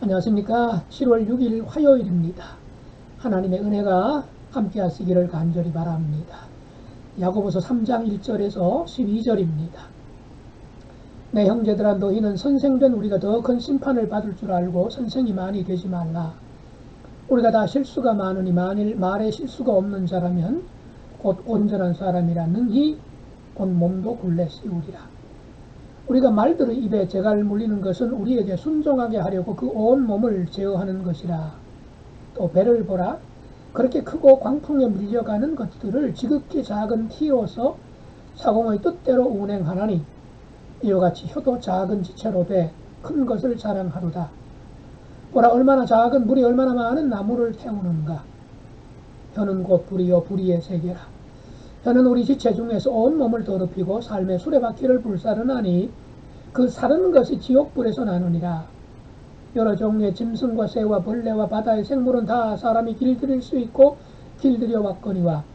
안녕하십니까. 7월 6일 화요일입니다. 하나님의 은혜가 함께 하시기를 간절히 바랍니다. 야고보서 3장 1절에서 12절입니다. 내 형제들아, 너희는 선생된 우리가 더 큰 심판을 받을 줄 알고 선생이 많이 되지 말라. 우리가 다 실수가 많으니 만일 말에 실수가 없는 자라면 곧 온전한 사람이라 능히 온 몸도 굴레 씌우리라. 우리가 말들의 입에 재갈 물리는 것은 우리에게 순종하게 하려고 그 온 몸을 제어하는 것이라. 또 배를 보라. 그렇게 크고 광풍에 밀려가는 것들을 지극히 작은 티로서 사공의 뜻대로 운행하나니 이와 같이 혀도 작은 지체로 돼 큰 것을 자랑하도다. 보라, 얼마나 작은 물이 얼마나 많은 나무를 태우는가. 혀는 곧 불이요 불의의 세계라. 혀는 우리 지체 중에서 온 몸을 더럽히고 삶의 수레바퀴를 불사르나니 그 사르는 것이 지옥불에서 나느니라. 여러 종류의 짐승과 새와 벌레와 바다의 생물은 다 사람이 길들일 수 있고 길들여 왔거니와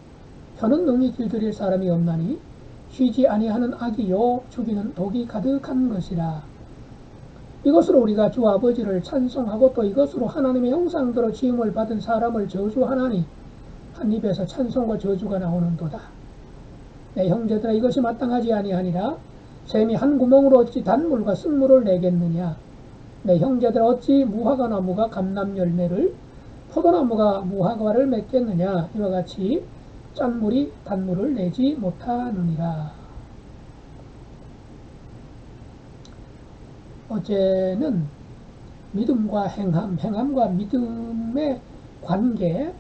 혀는 능히 길들일 사람이 없나니 쉬지 아니하는 악이요 죽이는 독이 가득한 것이라. 이것으로 우리가 주 아버지를 찬송하고 또 이것으로 하나님의 형상대로 지음을 받은 사람을 저주하나니 한 입에서 찬송과 저주가 나오는도다. 내 형제들아, 이것이 마땅하지 아니하니라. 샘이 한 구멍으로 어찌 단물과 쓴물을 내겠느냐. 내 형제들아, 어찌 무화과 나무가 감람 열매를 포도나무가 무화과를 맺겠느냐. 이와 같이 짠물이 단물을 내지 못하느니라. 어제는 믿음과 행함, 행함과 믿음의 관계,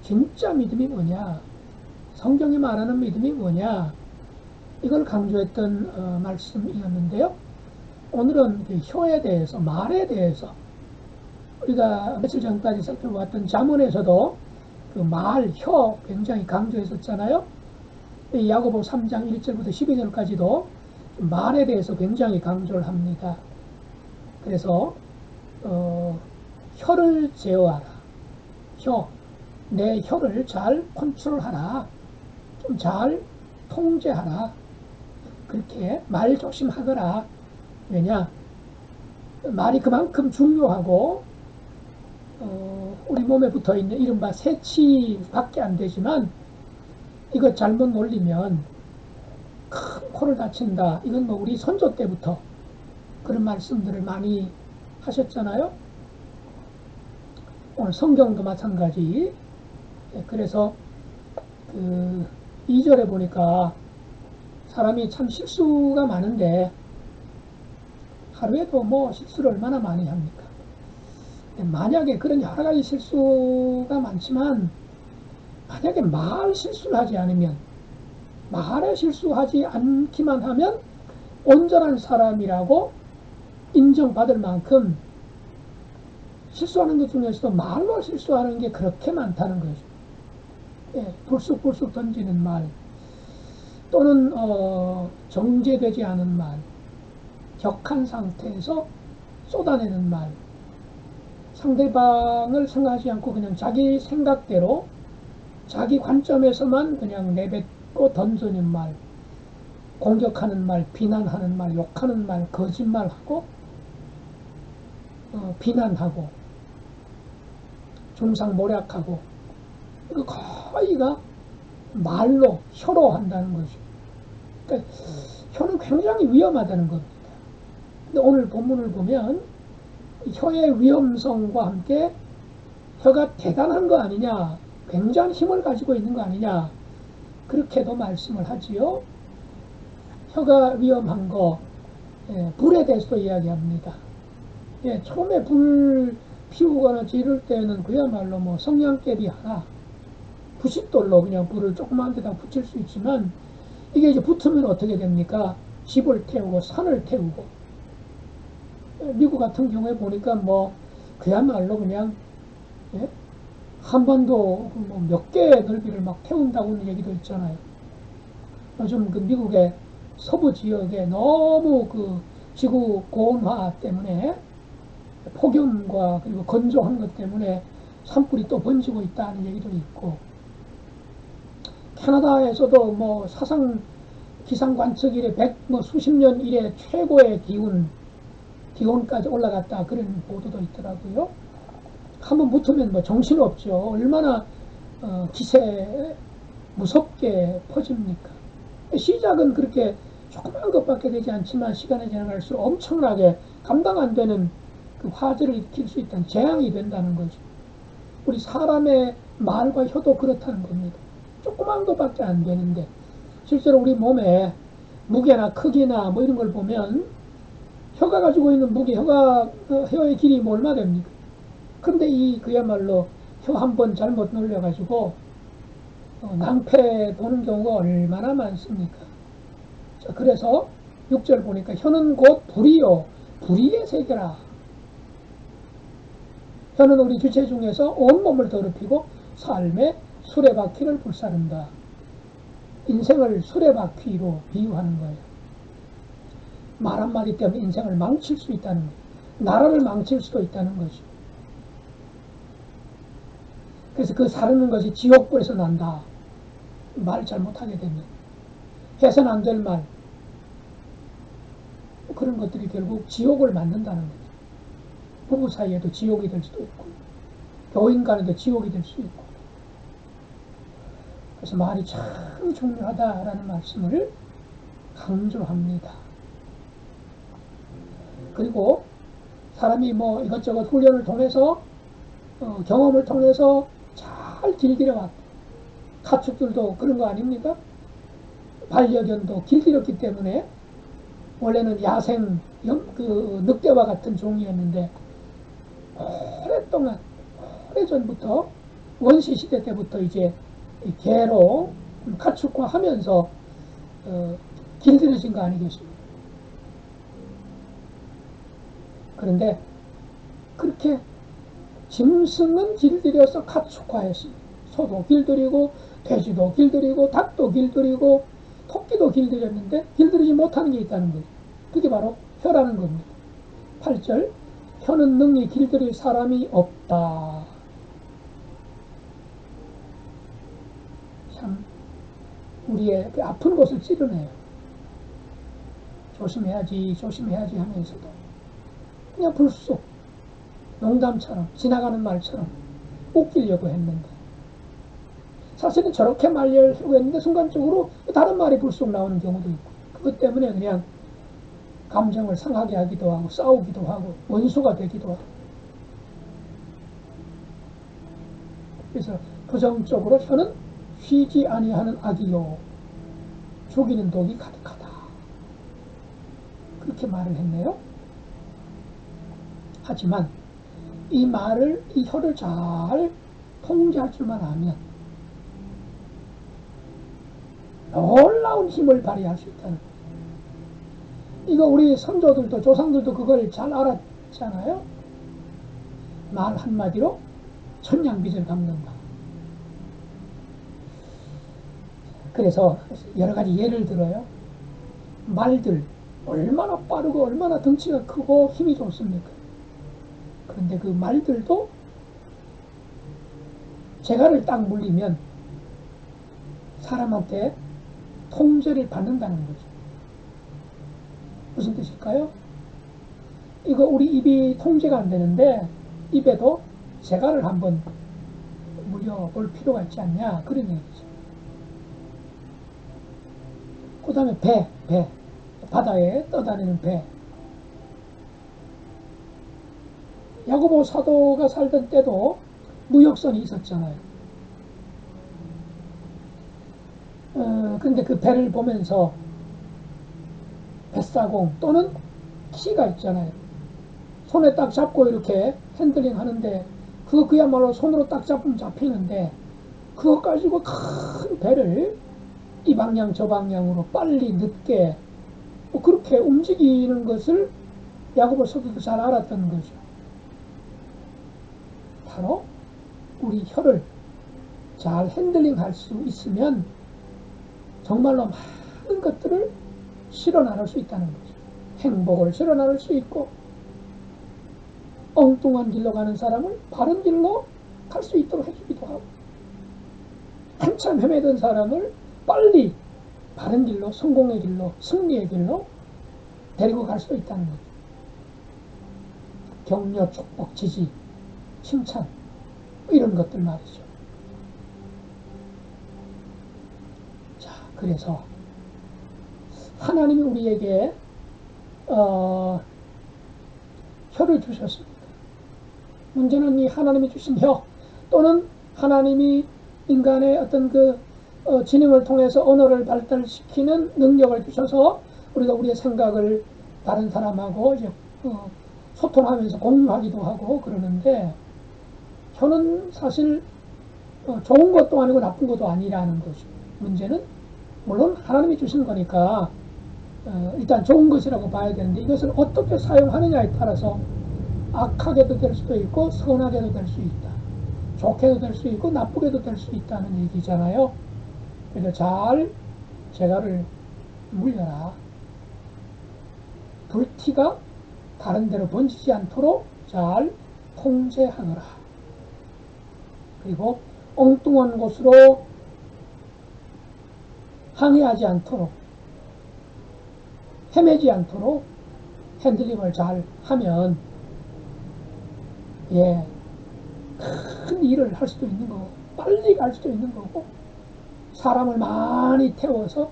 진짜 믿음이 뭐냐, 성경이 말하는 믿음이 뭐냐, 이걸 강조했던 말씀이었는데요. 오늘은 그 혀에 대해서, 말에 대해서, 우리가 며칠 전까지 살펴봤던 잠언에서도 그 말, 혀 굉장히 강조했었잖아요. 야고보 3장 1절부터 12절까지도 말에 대해서 굉장히 강조를 합니다. 그래서 혀를 제어하라. 내 혀를 잘 컨트롤하라. 좀 잘 통제하라. 그렇게 말 조심하거라. 왜냐? 말이 그만큼 중요하고 우리 몸에 붙어있는 이른바 새치밖에 안 되지만 이거 잘못 놀리면 큰 코를 다친다. 이건 뭐 우리 선조 때부터 그런 말씀들을 많이 하셨잖아요. 오늘 성경도 마찬가지. 그래서 그 2절에 보니까 사람이 참 실수가 많은데 하루에도 뭐 실수를 얼마나 많이 합니까? 만약에 그런 여러 가지 실수가 많지만 만약에 말 실수를 하지 않으면, 말에 실수하지 않기만 하면 온전한 사람이라고 인정받을 만큼 실수하는 것 중에서도 말로 실수하는 게 그렇게 많다는 거죠. 불쑥불쑥 던지는 말, 또는 정제되지 않은 말, 격한 상태에서 쏟아내는 말, 상대방을 생각하지 않고 그냥 자기 생각대로 자기 관점에서만 그냥 내뱉고 던지는 말, 공격하는 말, 비난하는 말, 욕하는 말, 거짓말하고 비난하고 중상모략하고, 이거 거의가 말로, 혀로 한다는 거죠. 그러니까 혀는 굉장히 위험하다는 겁니다. 근데 오늘 본문을 보면 혀의 위험성과 함께 혀가 대단한 거 아니냐, 굉장한 힘을 가지고 있는 거 아니냐, 그렇게도 말씀을 하지요. 혀가 위험한 거, 불에 대해서도 이야기합니다. 처음에 불 피우거나 지를 때는 그야말로 뭐 성냥개비 하나, 부싯돌로 그냥 불을 조그만 데다 붙일 수 있지만 이게 이제 붙으면 어떻게 됩니까? 집을 태우고 산을 태우고, 미국 같은 경우에 보니까 뭐 그야말로 그냥 한반도 뭐 몇 개의 넓이를 막 태운다고는 얘기도 있잖아요. 요즘 그 미국의 서부 지역에 너무 그 지구 고온화 때문에 폭염과 그리고 건조한 것 때문에 산불이 또 번지고 있다는 얘기도 있고, 캐나다에서도 뭐 사상 기상 관측 이래 수십 년 이래 최고의 기온, 기온까지 올라갔다 그런 보도도 있더라고요. 한번 붙으면 뭐 정신없죠. 얼마나 기세 무섭게 퍼집니까? 시작은 그렇게 조그만 것밖에 되지 않지만 시간이 지나갈수록 엄청나게 감당 안 되는 그 화재를 일으킬 수 있다는 재앙이 된다는 거죠. 우리 사람의 말과 혀도 그렇다는 겁니다. 조그만 것밖에 안 되는데 실제로 우리 몸에 무게나 크기나 뭐 이런 걸 보면 혀가 가지고 있는 무게, 혀의 길이 뭐 얼마 됩니까? 근데 그야말로 혀 한 번 잘못 눌려가지고 낭패 보는 경우가 얼마나 많습니까? 자, 그래서 6절 보니까 혀는 곧 불이요 불의의 세계라. 혀는 우리 주체 중에서 온몸을 더럽히고 삶의 수레바퀴를 불사른다. 인생을 수레바퀴로 비유하는 거예요. 말 한마디 때문에 인생을 망칠 수 있다는 거예요. 나라를 망칠 수도 있다는 거죠. 그래서 그 사르는 것이 지옥불에서 난다. 말 잘못하게 되면 해서는 안 될 말, 그런 것들이 결국 지옥을 만든다는 거죠. 부부 사이에도 지옥이 될 수도 있고 교인 간에도 지옥이 될 수 있고. 그래서 말이 참 중요하다라는 말씀을 강조합니다. 그리고 사람이 뭐 이것저것 훈련을 통해서 경험을 통해서 잘 길들여 왔다. 가축들도 그런 거 아닙니까? 반려견도 길들였기 때문에 원래는 야생 늑대와 같은 종이었는데 오랫동안 오래전부터 원시시대 때부터 이제 개로 가축화하면서 길들여진 거 아니겠습니까? 그런데 그렇게 짐승은 길들여서 가축화했습니다. 소도 길들이고 돼지도 길들이고 닭도 길들이고 토끼도 길들였는데 길들이지 못하는 게 있다는 거죠. 그게 바로 혀라는 겁니다. 8절 혀는 능히 길들일 사람이 없다. 참 우리의 그 아픈 곳을 찌르네요. 조심해야지 조심해야지 하면서도 그냥 불쑥 농담처럼 지나가는 말처럼 웃기려고 했는데 사실은 저렇게 말려고 했는데 순간적으로 다른 말이 불쑥 나오는 경우도 있고 그것 때문에 그냥 감정을 상하게 하기도 하고 싸우기도 하고 원수가 되기도 하고. 그래서 부정적으로 혀는 쉬지 아니하는 악이요 죽이는 독이 가득하다. 그렇게 말을 했네요. 하지만 이 혀를 잘 통제할 줄만 아면 놀라운 힘을 발휘할 수 있다는 거예요. 이거 우리 선조들도 조상들도 그걸 잘 알았잖아요. 말 한마디로 천냥빚을 갚는다. 그래서 여러 가지 예를 들어요. 말들 얼마나 빠르고 얼마나 덩치가 크고 힘이 좋습니까? 그런데 그 말들도 재갈을 딱 물리면 사람한테 통제를 받는다는 거죠. 무슨 뜻일까요? 이거 우리 입이 통제가 안 되는데 입에도 재갈을 한번 물려볼 필요가 있지 않냐 그런 얘기죠. 그 다음에 배 바다에 떠다니는 배. 야고보 사도가 살던 때도 무역선이 있었잖아요. 근데 그 배를 보면서 뱃사공 또는 키가 있잖아요. 손에 딱 잡고 이렇게 핸들링 하는데 그거 그야말로 손으로 딱 잡으면 잡히는데 그거 가지고 큰 배를 이 방향 저 방향으로 빨리 늦게 뭐 그렇게 움직이는 것을 야고보 사도도 잘 알았던 거죠. 바로 우리 혀를 잘 핸들링 할 수 있으면 정말로 많은 것들을 실어 나눌 수 있다는 거죠. 행복을 실어 나눌 수 있고 엉뚱한 길로 가는 사람을 바른 길로 갈 수 있도록 해주기도 하고 한참 헤매던 사람을 빨리 바른 길로 성공의 길로 승리의 길로 데리고 갈 수도 있다는 거죠. 격려, 축복, 지지, 칭찬 이런 것들 말이죠. 자, 그래서 하나님이 우리에게 혀를 주셨습니다. 문제는 이 하나님이 주신 혀 또는 하나님이 인간의 어떤 지능을 통해서 언어를 발달시키는 능력을 주셔서 우리가 우리의 생각을 다른 사람하고 이제 소통하면서 공유하기도 하고 그러는데 혀는 사실 좋은 것도 아니고 나쁜 것도 아니라는 것이 문제는 물론 하나님이 주신 거니까 일단 좋은 것이라고 봐야 되는데 이것을 어떻게 사용하느냐에 따라서 악하게도 될 수도 있고 선하게도 될 수 있다. 좋게도 될 수 있고 나쁘게도 될 수 있다는 얘기잖아요. 그래서 잘 재갈을 물려라. 불티가 다른 데로 번지지 않도록 잘 통제하거라. 그리고 엉뚱한 곳으로 항해하지 않도록 헤매지 않도록 핸들링을 잘 하면 큰 일을 할 수도 있는 거고 빨리 갈 수도 있는 거고 사람을 많이 태워서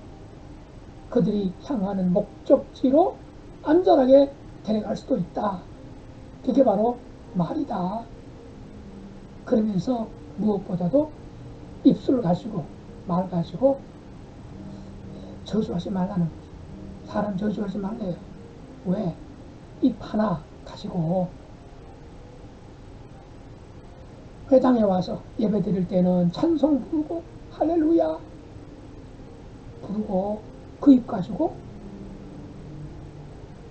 그들이 향하는 목적지로 안전하게 데려갈 수도 있다. 그게 바로 말이다. 그러면서 무엇보다도 입술을 가지고 말 가지고 저주하지 말라는 거죠. 사람 저주하지 말래요. 왜? 입 하나 가지고 회당에 와서 예배 드릴 때는 찬송 부르고 할렐루야 부르고 그 입 가지고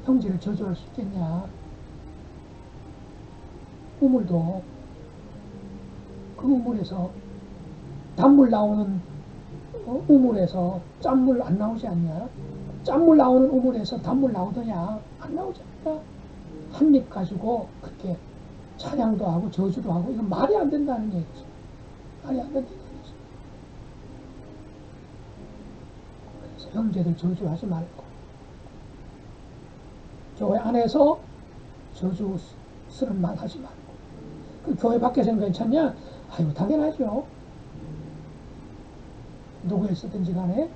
형제를 저주할 수 있겠냐. 우물도 그 우물에서 단물 나오는 우물에서 짠물 안 나오지 않냐. 짠물 나오는 우물에서 단물 나오더냐. 안 나오지 않냐. 한 입 가지고 그렇게 찬양도 하고 저주도 하고 이건 말이 안 된다는 얘기죠. 말이 안 된다는 얘기죠. 그래서 형제들 저주하지 말고 교회 안에서 저주스러운 말 하지 말고 그 교회 밖에서는 괜찮냐? 아유 당연하죠. 누구였든지 간에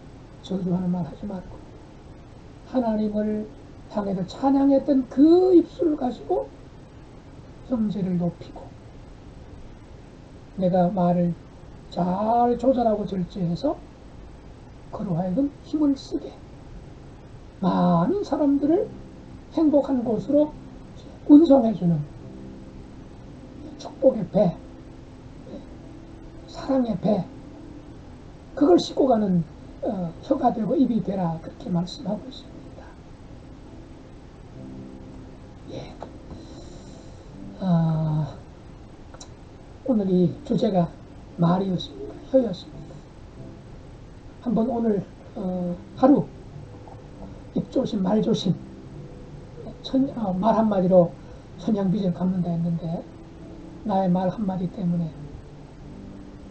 저주하는 말 하지 말고 하나님을 향해서 찬양했던 그 입술을 가지고 형제를 높이고 내가 말을 잘 조절하고 절제해서 그로 하여금 힘을 쓰게 많은 사람들을 행복한 곳으로 운송해주는 축복의 배, 사랑의 배 그걸 싣고 가는 혀가 되고 입이 되라 그렇게 말씀하고 있습니다. 예. 오늘 이 주제가 말이었습니다. 혀였습니다. 한번 오늘 하루 입조심 말조심 말 한마디로 천냥빚을 갚는다 했는데 나의 말 한마디 때문에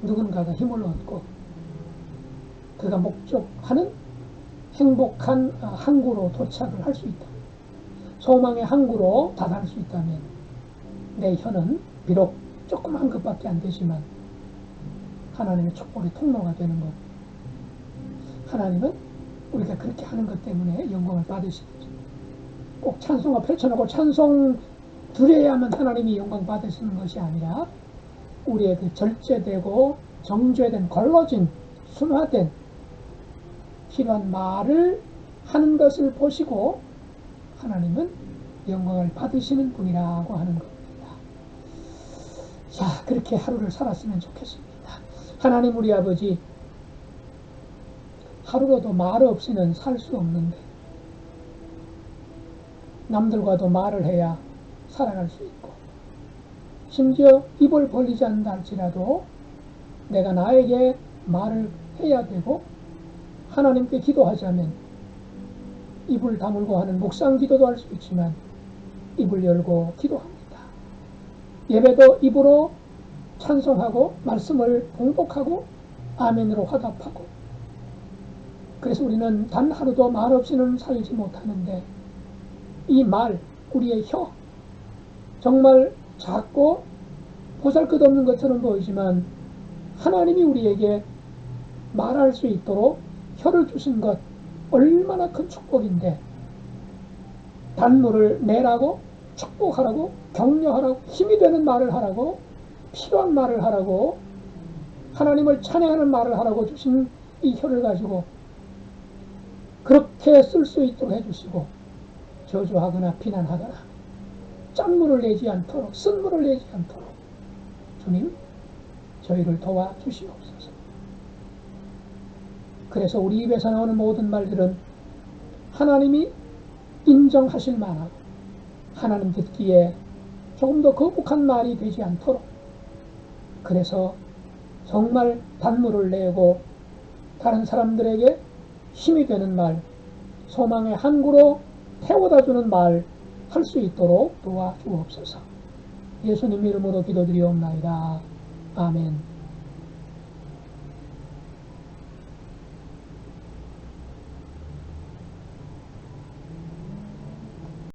누군가가 힘을 얻고 그가 목적하는 행복한 항구로 도착을 할 수 있다. 소망의 항구로 다다를 수 있다면 내 혀는 비록 조그만 것밖에 안 되지만 하나님의 축복의 통로가 되는 것. 하나님은 우리가 그렇게 하는 것 때문에 영광을 받으시겠죠. 꼭 찬송가 펼쳐놓고 찬송 드려야만 하나님이 영광 받으시는 것이 아니라 우리의 그 절제되고 정죄된 걸러진 순화된 필요한 말을 하는 것을 보시고 하나님은 영광을 받으시는 분이라고 하는 겁니다. 자, 그렇게 하루를 살았으면 좋겠습니다. 하나님 우리 아버지 하루라도 말 없이는 살 수 없는데 남들과도 말을 해야 살아갈 수 있고 심지어 입을 벌리지 않는다 할지라도 내가 나에게 말을 해야 되고 하나님께 기도하자면 입을 다물고 하는 묵상 기도도 할 수 있지만 입을 열고 기도합니다. 예배도 입으로 찬송하고 말씀을 봉독하고 아멘으로 화답하고 그래서 우리는 단 하루도 말 없이는 살지 못하는데 이 말, 우리의 혀 정말 작고 보잘것없는 것처럼 보이지만 하나님이 우리에게 말할 수 있도록 혀를 주신 것 얼마나 큰 축복인데, 단물을 내라고, 축복하라고, 격려하라고, 힘이 되는 말을 하라고, 필요한 말을 하라고, 하나님을 찬양하는 말을 하라고 주신 이 혀를 가지고 그렇게 쓸 수 있도록 해주시고, 저주하거나 비난하거나 짠물을 내지 않도록, 쓴물을 내지 않도록 주님 저희를 도와주시옵소서. 그래서 우리 입에서 나오는 모든 말들은 하나님이 인정하실 만하고 하나님 듣기에 조금 더 거북한 말이 되지 않도록, 그래서 정말 단물을 내고 다른 사람들에게 힘이 되는 말, 소망의 항구로 태워다주는 말 할 수 있도록 도와주옵소서. 예수님 이름으로 기도드리옵나이다. 아멘.